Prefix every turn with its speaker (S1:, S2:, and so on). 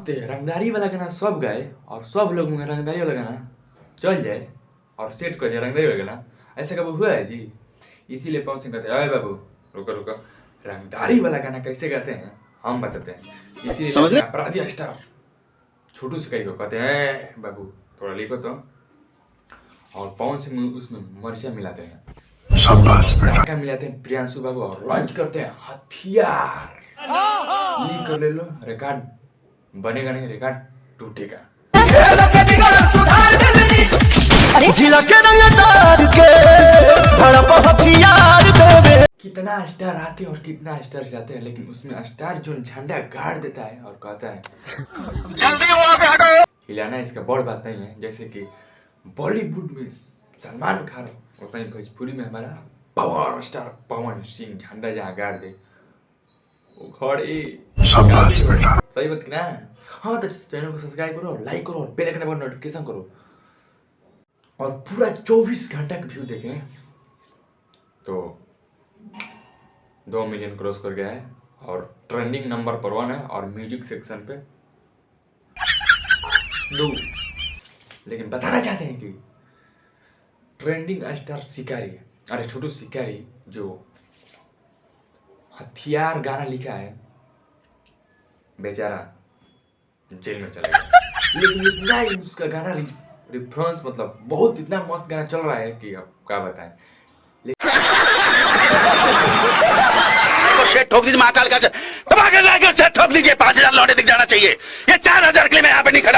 S1: रंगदारी वाला गाना सब गाए और सब लोग में रंगदारी वाला गाना चल जाए और सेट कर जाए रंगदारी वाला गाना, ऐसा कभी हुआ है जी? इसीलिए पवन सिंह कहते हैं अरे बाबू रुको रुको, रंगदारी वाला गाना कैसे गाते हैं हम बताते हैं। इसीलिए अपराधी स्टार छोटू से कहीं को कहते हैं बाबू थोड़ा लिखो तो, और पवन सिंह उसमें मर्चा मिलाते हैं, क्या मिलाते हैं प्रियांशु बाबू और लॉन्च करते हैं हथियार। लीक कर ले लो, रिकॉर्ड बनेगा नहीं, रिकॉर्ड टूटेगा। कितना स्टार आते हैं और कितना स्टार जाते हैं, लेकिन उसमें स्टार जो झंडा गाड़ देता है और कहता है जल्दी वहां से हटो, हिलाना इसका बड़ बात नहीं है। जैसे कि बॉलीवुड में सलमान खान और कहीं भोजपुरी में हमारा पावर स्टार पवन सिंह झंडा जहाँ गाड़ दे वो खड़े सही बात ना। हाँ तो चैनल को सब्सक्राइब करो, लाइक करो, बेल आइकन पर नोटिफिकेशन करो और पूरा 24 घंटा का व्यू देखें तो 2 मिलियन क्रॉस कर गया है और ट्रेंडिंग नंबर पर 1 है और म्यूजिक सेक्शन पे 2। लेकिन बताना चाहते हैं कि ट्रेंडिंग स्टार शिकारी, अरे छोटू शिकारी जो हथियार गाना लिखा है बेचारा जेल में चला गया, लेकिन इतना ही उसका गाना रिफरेंस मतलब बहुत इतना मस्त गाना चल रहा है कि अब क्या बताएं।
S2: शेट ठोक दीजिए महाकाल का, ठोक दीजिए 5000 लौटे दिख जाना चाहिए, ये 4000 के लिए मैं यहाँ पे नहीं खड़ा।